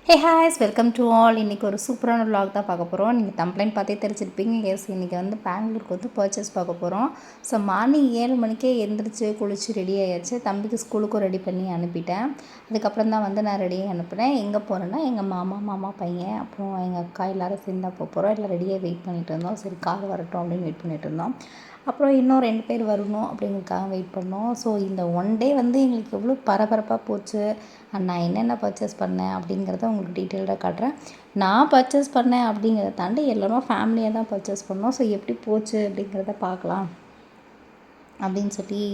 Hey hi's welcome to all. இன்றைக்கி ஒரு சூப்பரான vlog தான் பார்க்க போகிறோம். நீங்கள் தம்ப்ளைன் பார்த்தே தெரிஞ்சிருப்பீங்க. எஸ், இன்றைக்கி வந்து பெங்களூருக்கு வந்து பர்ச்சேஸ் பார்க்க போகிறோம். ஸோ மார்னிங் 7 மணிக்கே எழுந்திரிச்சு குளிச்சு ரெடி ஆகியாச்சு. தம்பிக்கு ஸ்கூலுக்கும் ரெடி பண்ணி அனுப்பிட்டேன். அதுக்கப்புறம் தான் வந்து நான் ரெடியாக அனுப்பினேன். எங்கே போகிறேன்னா எங்கள் மாமா பையன் அப்புறம் எங்கள் அக்கா எல்லோரும் சேர்ந்து தான் போகிறோம். எல்லாம் ரெடியாக வெயிட் பண்ணிகிட்டு இருந்தோம். சரி கார் வரட்டும் அப்படின்னு வெயிட் பண்ணிகிட்டு இருந்தோம். அப்புறம் இன்னும் 2 பேர் வரணும் அப்படிங்கிறதுக்காக வெயிட் பண்ணோம். ஸோ இந்த ஒன் டே வந்து எங்களுக்கு எவ்வளோ பரபரப்பாக போச்சு, நான் என்னென்ன பர்ச்சேஸ் பண்ணேன் அப்படிங்கிறத உங்களுக்கு டீட்டெயில்டாக காட்டுறேன். நான் பர்ச்சேஸ் பண்ணேன் அப்படிங்கிறத தாண்டி எல்லோரும் ஃபேமிலியாக தான் பர்ச்சேஸ் பண்ணோம். ஸோ எப்படி போச்சு அப்படிங்கிறத பார்க்கலாம் அப்படின்னு சொல்லி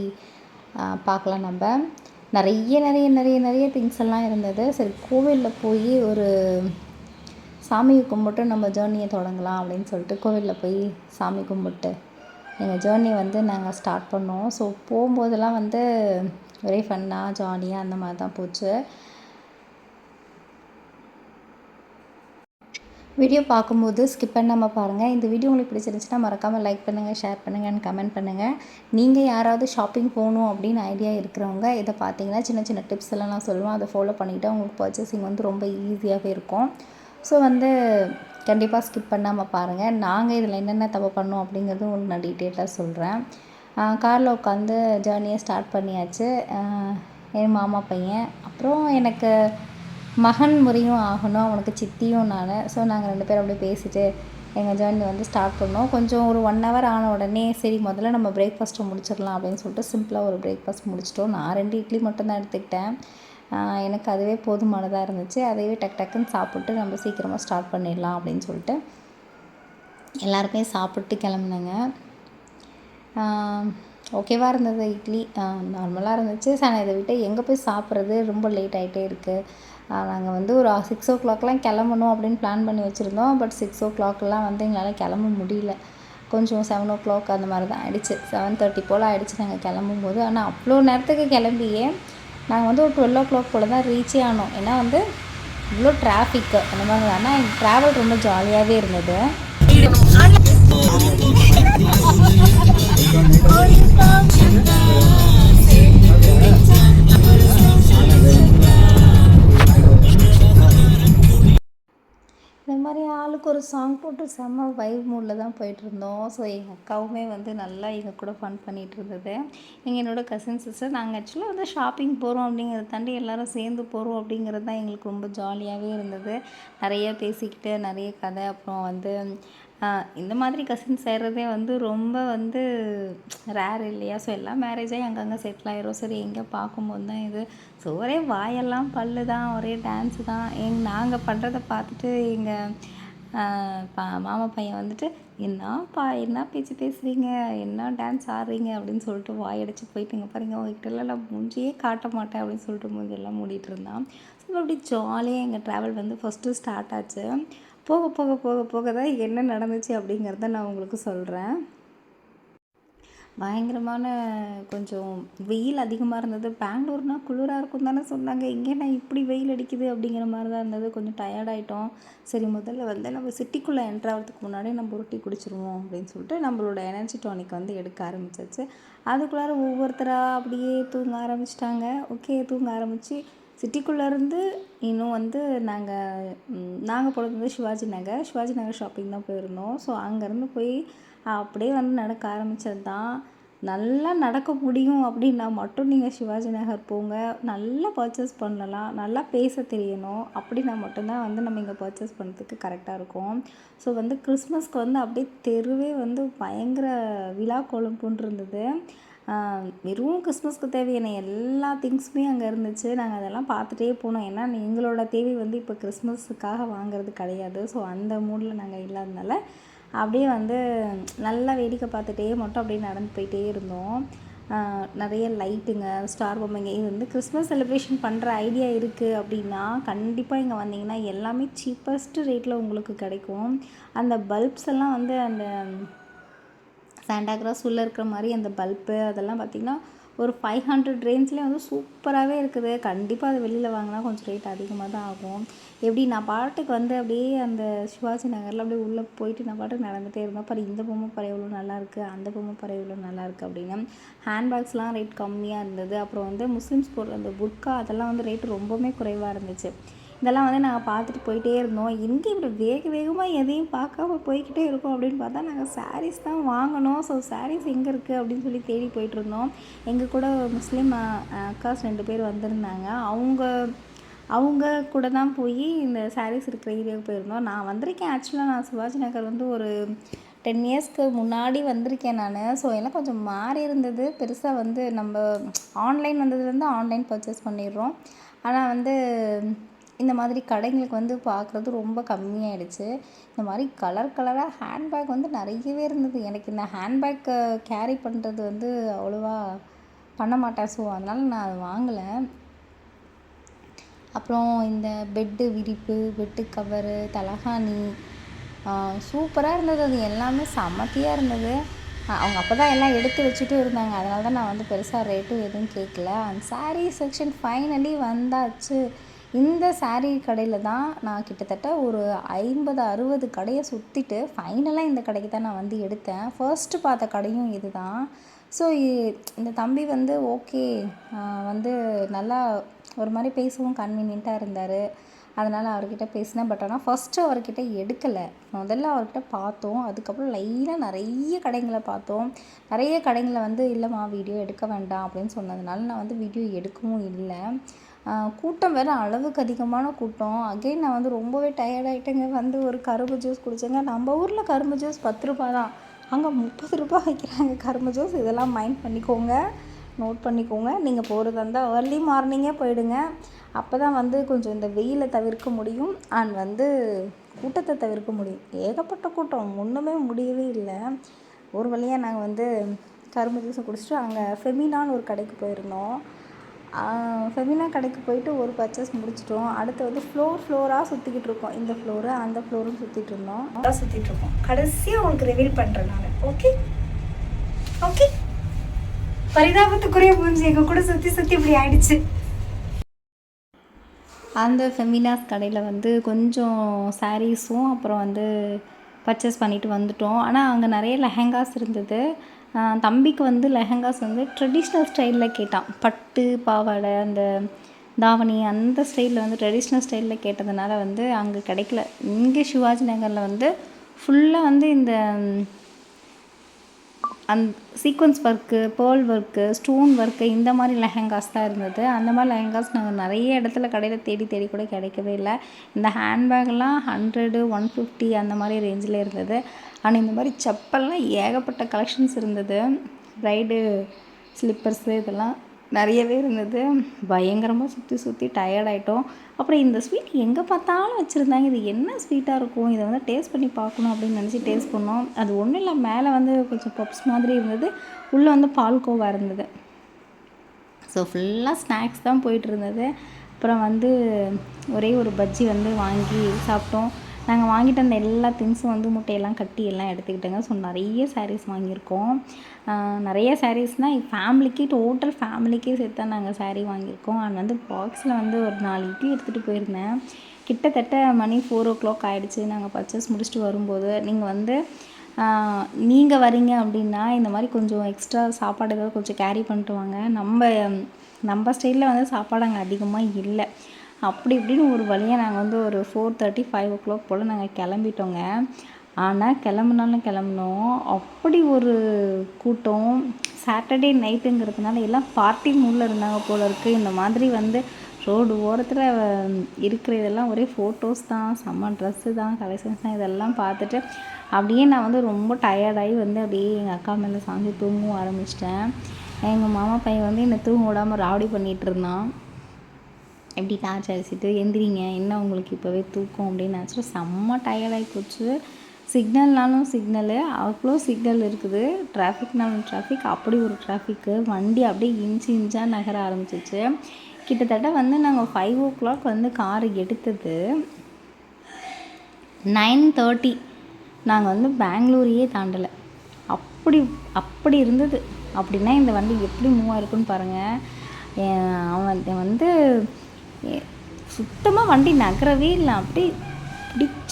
பார்க்கலாம். நம்ம நிறைய திங்ஸ் எல்லாம் இருந்தது. சரி கோவிலில் போய் ஒரு சாமியை கும்பிட்டு நம்ம ஜேர்னியை தொடங்கலாம் அப்படின்னு சொல்லிட்டு கோவிலில் போய் சாமி கும்பிட்டு எங்கள் ஜேர்னி வந்து நாங்கள் ஸ்டார்ட் பண்ணோம். ஸோ போகும்போதெல்லாம் வந்து ஒரே ஃபன்னாக ஜாலியாக அந்த மாதிரி தான் போச்சு. வீடியோ பார்க்கும்போது ஸ்கிப் பண்ணாமல் பாருங்கள். இந்த வீடியோ உங்களுக்கு பிடிச்சிருந்துச்சுன்னா மறக்காமல் லைக் பண்ணுங்கள், ஷேர் பண்ணுங்கள் அண்ட் கமெண்ட் பண்ணுங்கள். நீங்கள் யாராவது ஷாப்பிங் போகணும் அப்படின்னு ஐடியா இருக்கிறவங்க இதை பார்த்தீங்கன்னா சின்ன டிப்ஸ் எல்லாம் நான் சொல்லுவேன். அதை ஃபாலோ பண்ணிவிட்டு உங்களுக்கு பர்ச்சேசிங் வந்து ரொம்ப ஈஸியாகவே இருக்கும். ஸோ வந்து கண்டிப்பாக ஸ்கிப் பண்ணாமல் பாருங்கள். நாங்கள் இதில் என்னென்ன தப்பு பண்ணோம் அப்படிங்கிறது உங்களுக்கு நான் டீட்டெயிலாக சொல்கிறேன். காரில் உட்காந்து ஜேர்னியை ஸ்டார்ட் பண்ணியாச்சு. என் மாமா பையன் அப்புறம் எனக்கு மகன் முறையும் ஆகணும், அவனுக்கு சித்தியும் நான். ஸோ நாங்கள் 2 பேரும் அப்படியே பேசிவிட்டு எங்கள் ஜேர்னி வந்து ஸ்டார்ட் பண்ணோம். கொஞ்சம் ஒரு 1 ஹவர் ஆன உடனே சரி முதல்ல நம்ம பிரேக்ஃபாஸ்ட்டை முடிச்சிடலாம் அப்படின்னு சொல்லிட்டு சிம்பிளாக ஒரு பிரேக்ஃபாஸ்ட் முடிச்சிட்டோம். நான் 2 இட்லி மட்டும்தான் எடுத்துக்கிட்டேன். எனக்கு அதுவே போதுமானதாக இருந்துச்சு. அதையே டக்குன்னு சாப்பிட்டு நம்ம சீக்கிரமாக ஸ்டார்ட் பண்ணிடலாம் அப்படின்னு சொல்லிட்டு எல்லாருமே சாப்பிட்டு கிளம்புனேங்க. ஓகேவாக இருந்தது. இட்லி நார்மலாக இருந்துச்சு. நான் இதை விட்டு எங்கே போய் சாப்பிட்றது, ரொம்ப லேட் ஆகிட்டே இருக்குது. நாங்கள் வந்து ஒரு 6 o'clockலாம் கிளம்பணும் அப்படின்னு பிளான் பண்ணி வச்சுருந்தோம். பட் 6 o'clockலாம் வந்து எங்களால் கிளம்ப முடியல. கொஞ்சம் 7 o'clock அந்த மாதிரி தான் ஆகிடுச்சு. 7:30 போல் ஆகிடுச்சு நாங்கள் கிளம்பும்போது. ஆனால் அவ்வளோ நேரத்துக்கு கிளம்பியே நாங்கள் வந்து ஒரு 12 o'clock போல் தான் ரீச்சே ஆனோம். ஏன்னா வந்து இவ்வளோ டிராஃபிக்கு அந்த மாதிரி. ஆனால் எங்கள் ட்ராவல் ரொம்ப ஜாலியாகவே இருந்தது. இந்த மாதிரி ஆளுக்கு ஒரு சாங் போட்டு செம்ம வைப் மூடில் தான் போயிட்டுருந்தோம். ஸோ எங்கள் அக்காவுமே வந்து நல்லா எங்கள் கூட ஃபன் பண்ணிகிட்டு இருந்தது. என்னோடய கசின் சிஸ்டர் நாங்கள் ஆக்சுவலாக வந்து ஷாப்பிங் போகிறோம் அப்படிங்கிறத தாண்டி எல்லோரும் சேர்ந்து போகிறோம் அப்படிங்கிறது தான் எங்களுக்கு ரொம்ப ஜாலியாகவே இருந்தது. நிறைய பேசிக்கிட்டு நிறைய கதை. அப்புறம் வந்து இந்த மாதிரி கசின்ஸ் சேர்றதே வந்து ரொம்ப வந்து ரேர் இல்லையா. ஸோ எல்லாம் மேரேஜ் ஆகி அங்கங்கே செட்டில் ஆயிரும். சரி எங்கே பார்க்கும்போது தான் இது. ஸோ ஒரே வாயெல்லாம் பல்லு தான், ஒரே டான்ஸு தான். நாங்கள் பண்ணுறத பார்த்துட்டு எங்கள் மாமா பையன் வந்துட்டு என்ன பேச்சு பேசுகிறீங்க, என்ன டான்ஸ் ஆடுறீங்க அப்படின்னு சொல்லிட்டு வாயடிச்சு போயிட்டு இங்கே பாருங்க உங்ககிட்டலாம் நான் மூஞ்சியே காட்ட மாட்டேன் அப்படின்னு சொல்லிட்டு மூஞ்சியெல்லாம் மூடிட்டு இருந்தான். ஸோ அப்படி ஜாலியாக எங்கள் ட்ராவல் வந்து ஃபஸ்ட்டு ஸ்டார்ட் ஆச்சு. போக தான் என்ன நடந்துச்சு அப்படிங்கிறத நான் உங்களுக்கு சொல்கிறேன். பயங்கரமான கொஞ்சம் வெயில் அதிகமாக இருந்தது. பெங்களூர்னால் குளிராக இருக்கும் தானே சொன்னாங்க. இங்கே நான் இப்படி வெயில் அடிக்குது அப்படிங்கிற மாதிரி தான் இருந்தது. கொஞ்சம் டயர்டாயிட்டோம். சரி முதல்ல வந்து நம்ம சிட்டிக்குள்ளே என்ட்ரு ஆகிறதுக்கு முன்னாடி நம்ம ஒரு டீ குடிச்சிருவோம் அப்படின்னு சொல்லிட்டு நம்மளோட எனர்ஜி டானிக் வந்து எடுக்க ஆரம்பிச்சிச்சு. அதுக்குள்ளார ஒவ்வொருத்தராக அப்படியே தூங்க ஆரம்பிச்சிட்டாங்க. ஓகே, தூங்க ஆரம்பித்து சிட்டிக்குள்ளேருந்து இன்னும் வந்து நாங்கள் போனது வந்து சிவாஜி நகர் ஷாப்பிங் தான் போயிருந்தோம். ஸோ அங்கேருந்து போய் அப்படியே வந்து நடக்க ஆரம்பித்தது தான். நல்லா நடக்க முடியும் அப்படின்னா மட்டும் நீங்கள் சிவாஜி நகர் போங்க. நல்லா பர்ச்சேஸ் பண்ணலாம். நல்லா பேச தெரியணும். அப்படின்னா மட்டும்தான் வந்து நம்ம இங்கே பர்ச்சேஸ் பண்ணுறதுக்கு கரெக்டாக இருக்கும். ஸோ வந்து கிறிஸ்மஸ்க்கு வந்து அப்படியே தெருவே வந்து பயங்கர விழா கோலம் இருந்தது. வெறும் கிறிஸ்மஸ்க்கு தேவையான எல்லா திங்ஸுமே அங்கே இருந்துச்சு. நாங்கள் அதெல்லாம் பார்த்துட்டே போனோம். ஏன்னா எங்களோட தேவை வந்து இப்போ கிறிஸ்மஸுக்காக வாங்குறது கிடையாது. ஸோ அந்த மூடில் நாங்கள் இல்லாதனால அப்படியே வந்து நல்லா வேடிக்கை பார்த்துட்டே மட்டும் அப்படியே நடந்து போயிட்டே இருந்தோம். நிறைய லைட்டுங்க, ஸ்டார் பொம்மைங்க. இது வந்து கிறிஸ்மஸ் செலிப்ரேஷன் பண்ணுற ஐடியா இருக்குது அப்படின்னா கண்டிப்பாக இங்கே வந்தீங்கன்னா எல்லாமே சீப்பஸ்ட்டு ரேட்டில் உங்களுக்கு கிடைக்கும். அந்த பல்ப்ஸ் எல்லாம் வந்து அந்த சாண்டா கிளாஸ் உள்ளே இருக்கிற மாதிரி அந்த பல்பு அதெல்லாம் பார்த்திங்கன்னா ஒரு 500 ரேஞ்சிலே வந்து சூப்பராகவே இருக்குது. கண்டிப்பாக அது வெளியில் வாங்கினா கொஞ்சம் ரேட் அதிகமாக தான் ஆகும். எப்படி நான் பாட்டுக்கு வந்து அப்படியே அந்த சிவாஜி நகரில் அப்படியே உள்ளே போயிட்டு நான் பாட்டுக்கு நடந்துகிட்டே இருந்தேன். பாரு இந்த பொம்மை பாரு எவ்வளோ நல்லாயிருக்கு, அந்த பொம்மை பாரு எவ்வளோ நல்லாயிருக்கு அப்படின்னு. ஹேண்ட்பேக்ஸ்லாம் ரேட் கம்மியாக இருந்தது. அப்புறம் வந்து முஸ்லீம்ஸ் போடுற அந்த புர்கா அதெல்லாம் வந்து ரேட்டு ரொம்பவுமே குறைவாக இருந்துச்சு. இதெல்லாம் வந்து நாங்கள் பார்த்துட்டு போயிட்டே இருந்தோம். எங்கே இப்படி வேகமாக எதையும் பார்க்காம போய்க்கிட்டே இருக்கோம் அப்படின்னு பார்த்தா நாங்கள் சாரீஸ் தான் வாங்கினோம். ஸோ சாரீஸ் எங்கே இருக்குது அப்படின்னு சொல்லி தேடி போயிட்டுருந்தோம். எங்கள் கூட முஸ்லீம் அக்காஸ் 2 பேர் வந்திருந்தாங்க. அவங்க கூட தான் போய் இந்த சாரீஸ் இருக்கிற ஏரியாவுக்கு போயிருந்தோம். நான் வந்திருக்கேன் ஆக்சுவலாக. நான் சிவாஜி நகர் வந்து ஒரு 10 இயர்ஸ்க்கு முன்னாடி வந்திருக்கேன் நான். ஸோ எல்லாம் கொஞ்சம் மாறி இருந்தது. பெருசாக வந்து நம்ம ஆன்லைன் வந்ததுலேருந்து ஆன்லைன் பர்ச்சேஸ் பண்ணிடுறோம். ஆனால் வந்து இந்த மாதிரி கடைங்களுக்கு வந்து பார்க்குறது ரொம்ப கம்மியாயிடுச்சு. இந்த மாதிரி கலராக ஹேண்ட்பேக் வந்து நிறையவே இருந்தது. எனக்கு இந்த ஹேண்ட்பேக் கேரி பண்ணுறது வந்து அவ்வளோவா பண்ண மாட்டேன். ஸோ அதனால் நான் அதை வாங்கலை. அப்புறம் இந்த பெட்டு விரிப்பு, பெட்டு கவரு, தலகாணி சூப்பராக இருந்தது. அது எல்லாமே செம்மத்தியாக இருந்தது. அவங்க அப்போ தான் எல்லாம் எடுத்து வச்சுட்டு இருந்தாங்க. அதனால தான் நான் வந்து பெருசாக ரேட்டும் எதுவும் கேட்கல. அந்த சாரீ செக்ஷன் ஃபைனலி வந்தாச்சு. இந்த சாரீ கடையில் தான் நான் கிட்டத்தட்ட ஒரு 50-60 கடையை சுற்றிட்டு ஃபைனலாக இந்த கடைக்கு தான் நான் வந்து எடுத்தேன். ஃபர்ஸ்ட்டு பார்த்த கடையும் இது தான். ஸோ இந்த தம்பி வந்து ஓகே வந்து நல்லா ஒரு மாதிரி பேசவும் கன்வீனியண்ட்டாக இருந்தார். அதனால் அவர்கிட்ட பேசினேன். பட் ஆனால் ஃபஸ்ட்டு அவர்கிட்ட எடுக்கலை. முதல்ல அவர்கிட்ட பார்த்தோம். அதுக்கப்புறம் லைனாக நிறைய கடைங்களை பார்த்தோம். நிறைய கடைங்களை வந்து இல்லைம்மா வீடியோ எடுக்க வேண்டாம் அப்படின்னு சொன்னதுனால நான் வந்து வீடியோ எடுக்கவும் இல்லை. கூட்டம் வேறு அளவுக்கு அதிகமான கூட்டம். அகெயின் நான் வந்து ரொம்பவே டயர்டாகிட்டேங்க. வந்து ஒரு கரும்பு ஜூஸ் குடித்தேங்க. நம்ம ஊரில் கரும்பு ஜூஸ் 10 ரூபா தான், அங்கே 30 ரூபா வைக்கிறாங்க கரும்பு ஜூஸ். இதெல்லாம் மைண்ட் பண்ணிக்கோங்க, நோட் பண்ணிக்கோங்க. நீங்கள் போகிறதா இருந்தால் ஏர்லி மார்னிங்கே போயிடுங்க. அப்போ தான் வந்து கொஞ்சம் இந்த வெயிலை தவிர்க்க முடியும் அண்ட் வந்து கூட்டத்தை தவிர்க்க முடியும். ஏகப்பட்ட கூட்டம், ஒன்றுமே முடியவே இல்லை. ஒரு வழியாக நாங்கள் வந்து கரும்பு ஜூஸை குடிச்சிட்டு அங்கே ஃபெமினான்னு ஒரு கடைக்கு போயிருந்தோம். ஃபெமினா கடைக்கு போயிட்டு ஒரு பர்ச்சேஸ் முடிச்சிட்டோம். அடுத்து வந்து ஃப்ளோராக சுற்றிக்கிட்டு இருக்கோம். இந்த ஃப்ளோரு அந்த ஃப்ளோரும் சுற்றிட்டு இருக்கோம். கடைசியாக உங்களுக்கு ரிவீல் பண்ணுறேன் நான். Okay okay. பரிதாபத்துக்குரிய பூஞ்சி எங்கள் கூட சுற்றி இப்படி ஆயிடுச்சு. அந்த ஃபெமினாஸ் கடையில் வந்து கொஞ்சம் சாரீஸும் அப்புறம் வந்து பர்ச்சேஸ் பண்ணிவிட்டு வந்துட்டோம். ஆனால் அங்கே நிறைய லெஹெங்காஸ் இருந்தது. தம்பிக்கு வந்து லெஹெங்காஸ் வந்து ட்ரெடிஷ்னல் ஸ்டைலில் கேட்டான். பட்டு பாவாடை, அந்த தாவணி, அந்த ஸ்டைலில் வந்து ட்ரெடிஷ்னல் ஸ்டைலில் கேட்டதுனால வந்து அங்கே கிடைக்கல. இங்கே சிவாஜி நகரில் வந்து ஃபுல்லாக வந்து இந்த sequence work, pearl work, stone work, இந்த மாதிரி லெஹெங்காஸ் தான் இருந்தது. அந்த மாதிரி லெஹெங்காஸ் நாங்கள் நிறைய இடத்துல கடையில் தேடி கூட கிடைக்கவே இல்லை. இந்த ஹேண்ட்பேக்லாம் 100, 150 அந்த மாதிரி ரேஞ்சில் இருந்தது. ஆனால் இந்த மாதிரி செப்பல்லாம் ஏகப்பட்ட கலெக்ஷன்ஸ் இருந்தது. ப்ரைடு ஸ்லிப்பர்ஸு இதெல்லாம் நிறையவே இருந்தது. பயங்கரமாக சுற்றி டயர்டாயிட்டோம். அப்புறம் இந்த ஸ்வீட் எங்கே பார்த்தாலும் வச்சுருந்தாங்க. இது என்ன ஸ்வீட்டாக இருக்கும், இதை வந்து டேஸ்ட் பண்ணி பார்க்கணும் அப்படின்னு நினச்சி டேஸ்ட் பண்ணோம். அது ஒன்றும் இல்லை, மேலே வந்து கொஞ்சம் பப்ஸ் மாதிரி இருந்தது, உள்ளே வந்து பால்கோவா இருந்தது. ஸோ ஃபுல்லாக ஸ்நாக்ஸ் தான் போயிட்டு இருந்தது. அப்புறம் வந்து ஒரே ஒரு பஜ்ஜி வந்து வாங்கி சாப்பிட்டோம். நாங்கள் வாங்கிட்டு வந்த எல்லா திங்ஸும் வந்து முட்டையெல்லாம் கட்டி எல்லாம் எடுத்துக்கிட்டோங்க. ஸோ நிறைய சாரீஸ் வாங்கியிருக்கோம். நிறைய சாரீஸ்னால் ஃபேமிலிக்கு, டோட்டல் ஃபேமிலிக்கே சேர்த்து தான் நாங்கள் சாரீ வாங்கியிருக்கோம். அண்ட் வந்து பாக்ஸில் வந்து ஒரு 4 இட்லி எடுத்துகிட்டு போயிருந்தேன். கிட்டத்தட்ட மணி 4 o'clock ஆகிடுச்சு நாங்கள் பர்ச்சேஸ் முடிச்சுட்டு வரும்போது. நீங்கள் வரீங்க அப்படின்னா இந்த மாதிரி கொஞ்சம் எக்ஸ்ட்ரா சாப்பாடு ஏதாவது கொஞ்சம் கேரி பண்ணிட்டு வாங்க. நம்ம ஸ்டைலில் வந்து சாப்பாடு அங்கே அதிகமாக இல்லை. அப்படி இப்படின்னு ஒரு வழியாக நாங்கள் வந்து ஒரு 4:30, 5 o'clock போல் நாங்கள் கிளம்பிட்டோங்க. ஆனால் கிளம்புனோம். அப்படி ஒரு கூட்டம். சாட்டர்டே நைட்டுங்கிறதுனால எல்லாம் பார்ட்டி மூடில் இருந்தாங்க போல இருக்குது. இந்த மாதிரி வந்து ரோடு ஓரத்தில் இருக்கிற இதெல்லாம் ஒரே ஃபோட்டோஸ் தான், செம்ம ட்ரெஸ்ஸு தான், கலெக்ஷன்ஸ் தான். இதெல்லாம் பார்த்துட்டு அப்படியே நான் வந்து ரொம்ப டயர்டாகி வந்து அப்படியே எங்கள் அக்கா மேலே சாஞ்சி தூங்கவும் ஆரம்பிச்சிட்டேன். எங்கள் மாமா பையன் வந்து என்னை தூங்க விடாமல் ராவடி பண்ணிகிட்டு இருந்தான். எப்படி டார்ச் அடிச்சுட்டு எந்திரிங்க, என்ன உங்களுக்கு இப்போவே தூக்கம் அப்படின்னு நினச்சிட்டு செம்ம டயர்டாகி போச்சு. சிக்னல்னாலும் சிக்னலு, அவ்வளோ சிக்னல் இருக்குது. டிராஃபிக்னாலும் டிராஃபிக், அப்படி ஒரு டிராஃபிக்கு. வண்டி அப்படியே இன்ச்சாக நகர ஆரம்பிச்சிச்சு. கிட்டத்தட்ட வந்து நாங்கள் 5 o'clock வந்து காரு எடுத்தது. 9:30 நாங்கள் வந்து பெங்களூரையே தாண்டலை. அப்படி இருந்தது. அப்படின்னா இந்த வண்டி எப்படி மூவ் ஆகிருக்குன்னு பாருங்கள். அவன் வந்து சுத்தமாக வண்டி நகரவே இல்லை. அப்படி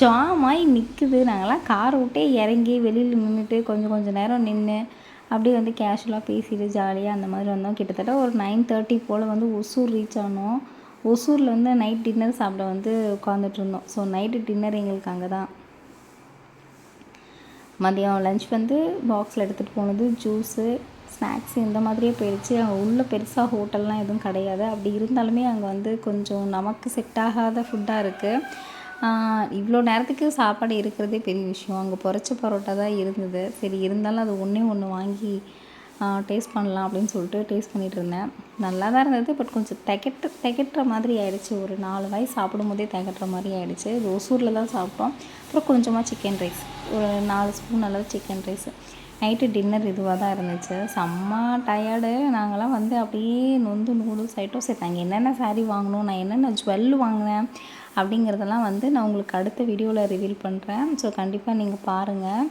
ஜாமாகி நிற்குது. நாங்கள்லாம் காரை விட்டே இறங்கி வெளியில் நின்றுட்டு கொஞ்சம் நேரம் நின்று அப்படியே வந்து கேஷுவலாக பேசிட்டு ஜாலியாக அந்த மாதிரி வந்தோம். கிட்டத்தட்ட ஒரு 9:30 போல் வந்து ஒசூர் ரீச் ஆனோம். ஒசூரில் வந்து நைட் டின்னர் சாப்பிட வந்து உட்காந்துட்ருந்தோம். ஸோ நைட்டு டின்னர் எங்களுக்கு அங்கே தான். மதியம் லன்ச் வந்து பாக்ஸில் எடுத்துகிட்டு போனது ஜூஸு, ஸ்நாக்ஸு இந்த மாதிரியே போயிடுச்சு. அங்கே உள்ள பெருசாக ஹோட்டல்லாம் எதுவும் கிடையாது. அப்படி இருந்தாலுமே அங்கே வந்து கொஞ்சம் நமக்கு செட் ஆகாத ஃபுட்டாக இருக்குது. இவ்வளோ நேரத்துக்கு சாப்பாடு இருக்கிறதே பெரிய விஷயம். அங்கே பொரிச்ச பரோட்டா தான் இருந்தது. சரி இருந்தாலும் அது ஒன்று வாங்கி டேஸ்ட் பண்ணலாம் அப்படின்னு சொல்லிட்டு டேஸ்ட் பண்ணிகிட்டு இருந்தேன். நல்லா தான் இருந்தது. பட் கொஞ்சம் திகட்டுற மாதிரி ஆகிடுச்சு. ஒரு 4 வாய் சாப்பிடும் போதே திகட்டுற மாதிரி ஆகிடுச்சு. இது ஒசூரில் தான் சாப்பிட்டோம். அப்புறம் கொஞ்சமாக சிக்கன் ரைஸ், ஒரு 4 ஸ்பூன் அளவு சிக்கன் ரைஸு. நைட்டு டின்னர் இதுவாக தான் இருந்துச்சு. செம்ம டயர்டு. நாங்கள்லாம் வந்து அப்படியே நொந்து நூடுல்ஸ் ஆகிட்டோம். சரி நாங்கள் என்னென்ன சாரீ வாங்கினோம், நான் என்னென்ன ஜுவல் வாங்கினேன் அப்படிங்கிறதெல்லாம் வந்து நான் உங்களுக்கு அடுத்த வீடியோவில் ரிவீல் பண்ணுறேன். ஸோ கண்டிப்பாக நீங்கள் பாருங்கள்.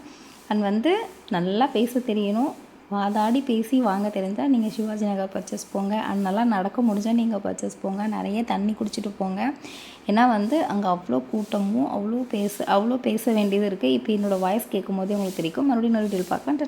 அண்ட் வந்து நல்லா பேச தெரியணும். வாதாடி பேசி வாங்க தெரிஞ்சால் நீங்கள் சிவாஜி நகர் பர்ச்சேஸ் போங்க. அண்ட் நல்லா நடக்க முடிஞ்சால் நீங்கள் பர்ச்சேஸ் போங்க. நிறைய தண்ணி குடிச்சிட்டு போங்க. ஏன்னா வந்து அங்கே அவ்வளோ கூட்டமும் அவ்வளோ பேச வேண்டியது இருக்குது. இப்போ என்னோடய வாய்ஸ் கேட்கும் போதே உங்களுக்கு தெரியும். மறுபடியும் இன்னொரு டீல் பார்க்கலாம்.